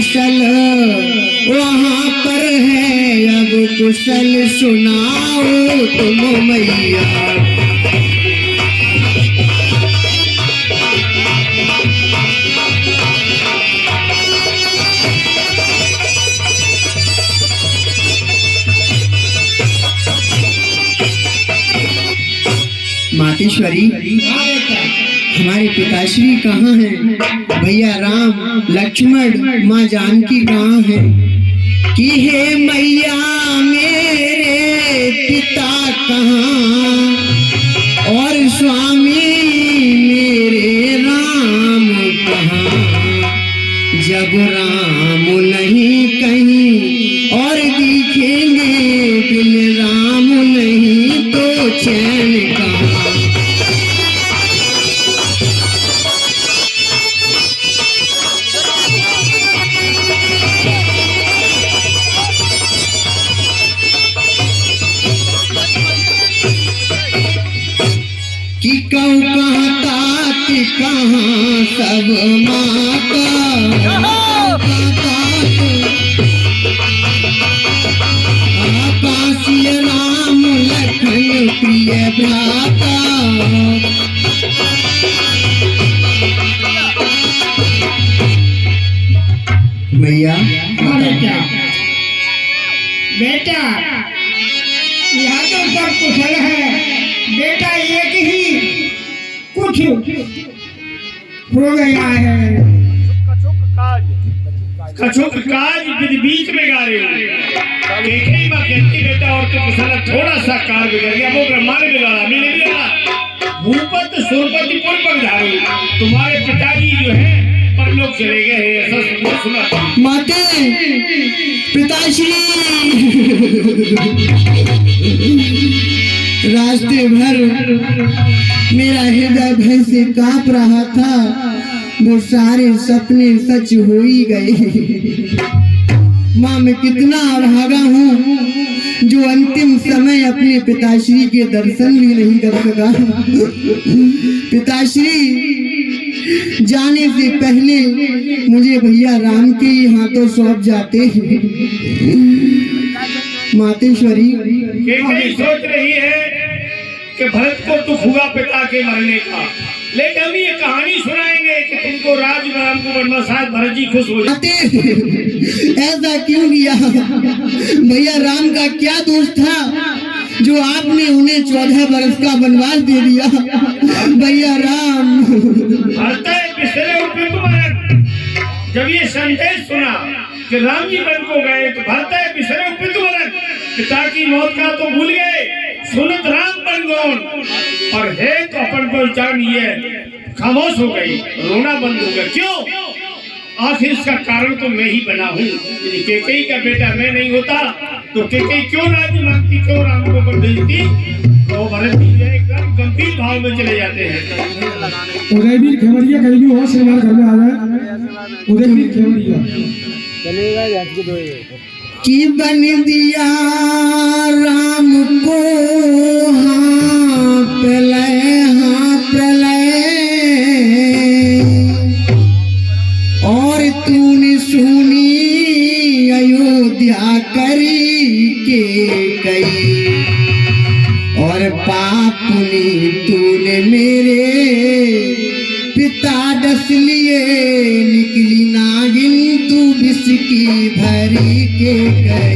कुशल वहाँ पर है, अब कुशल सुनाओ तुम मैया। मातेश्वरी, हमारे पिताश्री कहाँ हैं? भैया राम लक्ष्मण माँ जानकी कहाँ हैं? कि हे मैया मेरे पिता कहाँ और स्वामी मेरे राम कहाँ? जब राम नहीं कहीं और दिखेंगे बिन राम नहीं तो चैन कहाँ? कि कहूँ कहाँ तात कहाँ सब माता, काशी राम लखन प्रिय भ्राता। भैया बेटा बेटा यहाँ तो सब कुशल है बेटा, एक ही कुछ हो गया है। कछुक काज बीच में गा रहे हो। केकई माँ कहती बेटा और तो कुशल थोड़ा सा कार बिगड़ गया, वो ब्रह्मा ने बिगाड़ा, मैंने बिगाड़ा। भूपत सुरपति पुर पर धारू, तुम्हारे पिताजी जो है परलोक चले गए हैं, ऐसा सुना। माते पिताश्री रास्ते भर मेरा हृदय भय से कांप रहा था, वो सारे सपने सच हो ही गए। माँ मैं कितना अभागा हूँ जो अंतिम समय अपने पिताश्री के दर्शन भी नहीं कर सका। पिताश्री जाने से पहले मुझे भैया राम के ही हाथों सौंप जाते हैं। मातेश्वरी सोच रही है कि भरत को दुख हुआ पिता के मरने का, लेकिन हम ये कहानी सुनाएंगे कि तुमको राज में हमको बनना, शायद भरत जी खुश हो जाते। ऐसा क्यों किया? भैया राम का क्या दोष था जो आपने उन्हें 14 वर्ष का वनवास दे दिया? भैया राम जब ये संदेश सुना कि राम जी वन को गए तो भरत बिसरे पिता की मौत का तो भूल गए, सुनत राम बन गौन और है तो अपन को जान ये खामोश हो गई, रोना बंद हो गया। क्यों? आखिर इसका कारण तो मैं ही बना हूँ। केकई का बेटा मैं नहीं होता तो केकई क्यों राजी मांगती, क्यों राम को कर देती? तो भरत जी एकदम गंभीर भाव में चले जाते हैं। उदयवीर खेवड़िया कहीं भी और से हमारे घर में आ जाए। उदयवीर खेवड़िया चलेगा कि बन दिया राम को हाँ प्रलय और तूने सुनी अयोध्या करी के कई और पापुनी तूने मेरे पिता डस लिए, निकली नागिन तू विष की भरी के गई।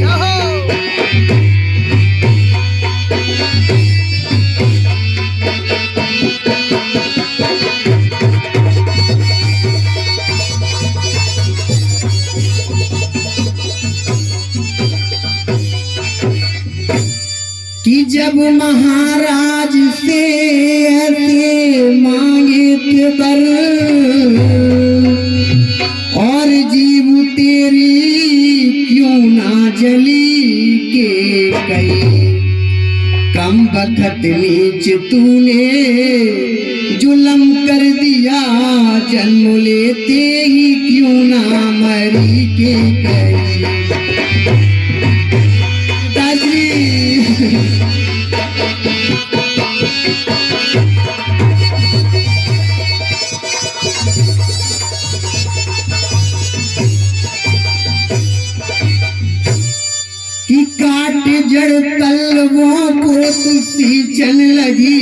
कि जब महाराज से ऐसे मांगे थे बर और जीव तेरी क्यों ना जली के गई, कम बखत नीच तूने जुल्म कर दिया, जन्म लेते ही क्यों ना मरी के गई। पूछन लगी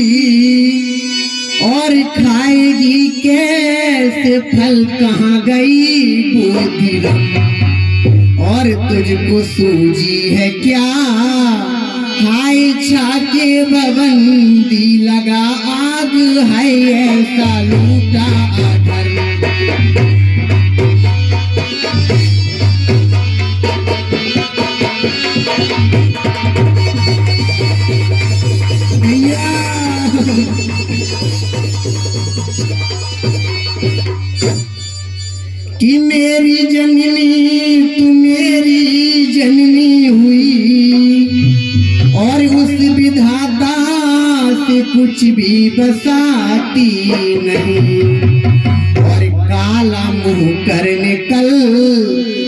और खाएगी कैसे फल, कहाँ गई बोधिरम, और तुझको सूझी है क्या, हाय छाके बबंदी लगा आग है ऐसा लूटा अधर्म। कि मेरी जननी तू मेरी जननी हुई, और उस विधाता से कुछ भी बसाती नहीं, और काला मुंह करने कल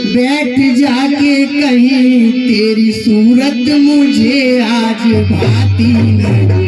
बैठ जाके कहीं, तेरी सूरत मुझे आज भाती नहीं।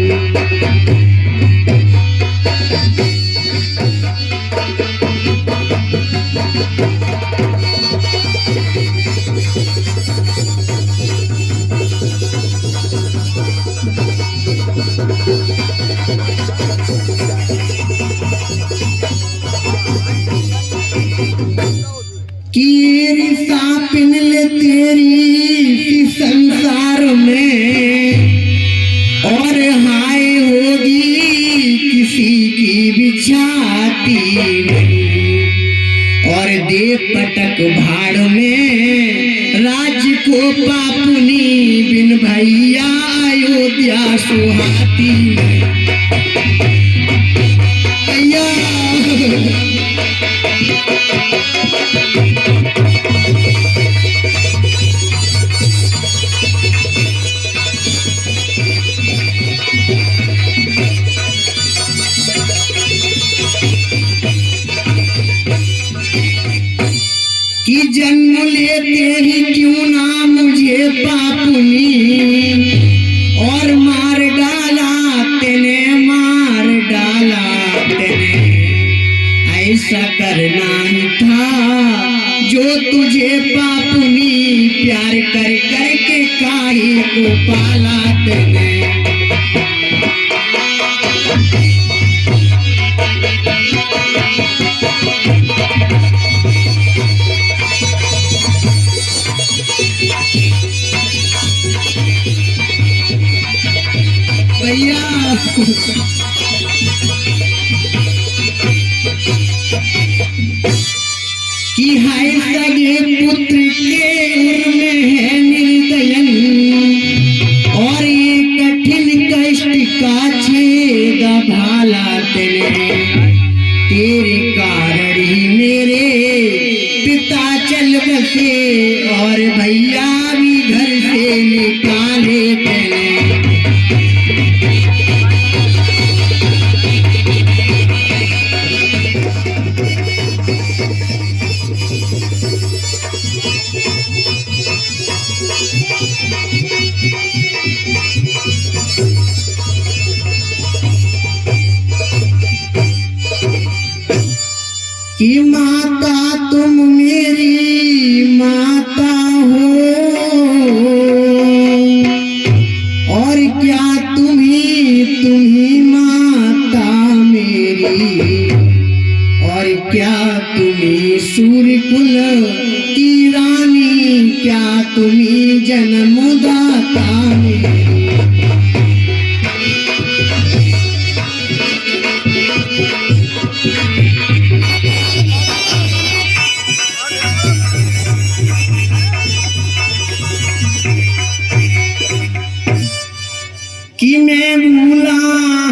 कीरी सापिन ले तेरी संसार में, और हाय होगी किसी की बिछाती नहीं, और दे पटक भाड़ में राज को पापुनी, बिन भैया अयोध्या सुहाती नहीं। भैया कि जन्म लेते ही क्यों ना मुझे पापुनी, और मार डाला तेने, मार डाला तेने, ऐसा करना ही था जो तुझे पापुनी, प्यार कर करके काहे को पाला तेने। भैया कि हाय सगे पुत्र के उर में है निर्दयन, और ये कठिन कष्ट का छेदा भाला तेने, तेरे कारण ही मेरे पिता चल बसे, और भैया भी घर से निकाले तेने। कि माता तुम मेरी माता हो, और क्या तुम्ही माता मेरी, और क्या तुम्ही सूर्य कुल की रानी, क्या तुम्ही जन्मदाता मेरी। कि मैं भूला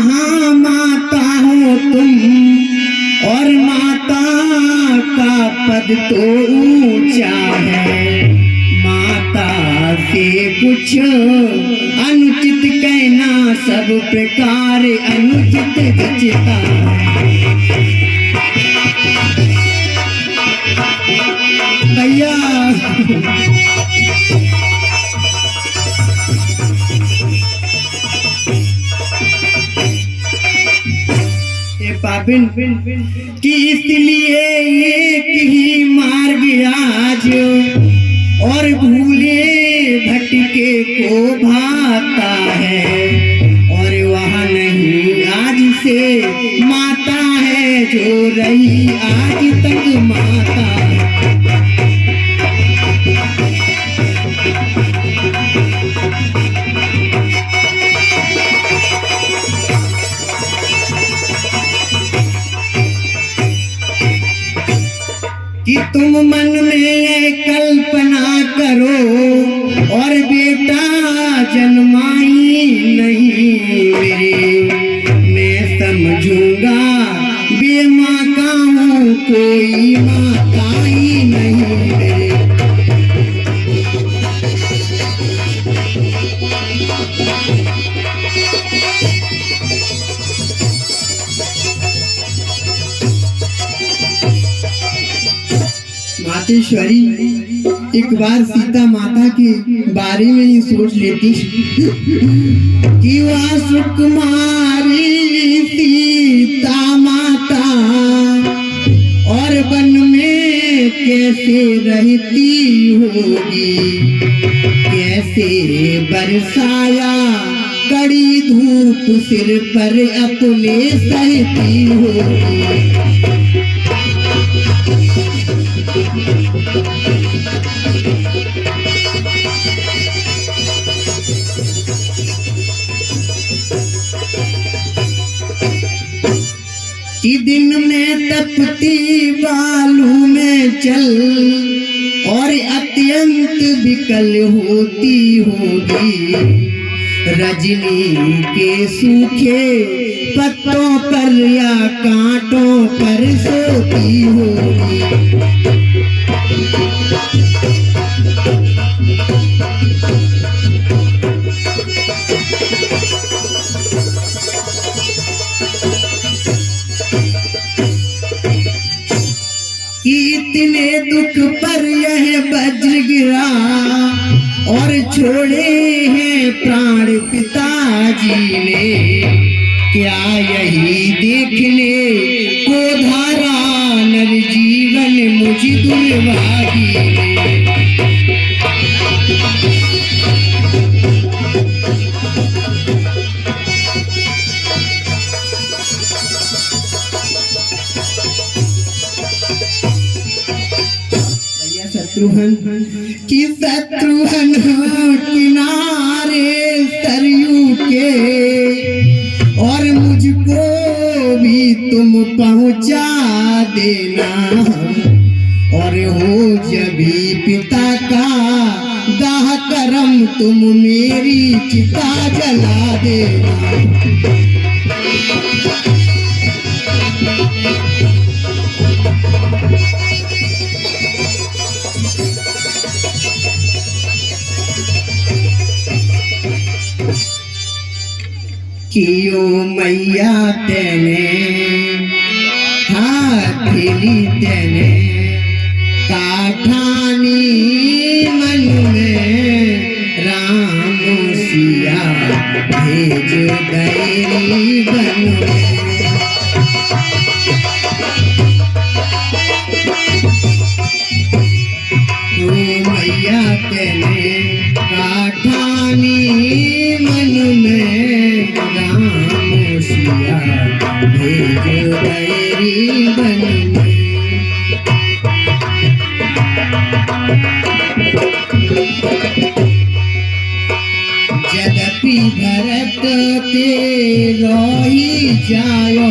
हाँ माता हो तुम, और माता का पद तो ऊंचा है, माता से कुछ अनुचित कहना सब प्रकार अनुचित विचिता। भैया पापिन कि इसलिए एक ही मार्ग आज, और भूले भटके को भाता है, और वह से माता है जो रही आज तक माता। कि तुम मन में कल्पना करो और बेटा जन्माई नहीं मेरे, मैं समझूंगा बेमाँ का हूँ कोई माँ का ही नहीं मेरे। मातेश्वरी एक बार सीता माता के बारे में ही सोच लेती कि वह सुकुमारी सीता माता और वन में कैसे रहती होगी, कैसे बरसाया कड़ी धूप सिर पर अपने सहती होगी। कि दिन में तपती बालू में चल और अत्यंत विकल होती होगी, रजनी के सूखे पत्तों पर या कांटों पर सोती होगी। कि इतने दुख पर यह वज्र गिरा और छोड़े हैं प्राण पिताजी ने, क्या यही देखने को धारा नर जीवन मुझ दुर्भागी ने। शत्रुघ्न कि शत्रुघ्न किनारे सरयू के और मुझको भी तुम पहुंचा देना, और हो जभी पिता का दाह करम तुम मेरी चिता जला देना। कियो मैया तेने हाथली तेने काठानी मन में राम सिया भेज गैरी बन में। मैया तेने काठानी मन में राम सिया भेज गैरी बन में। यद्यपि भरत ते रोई जायो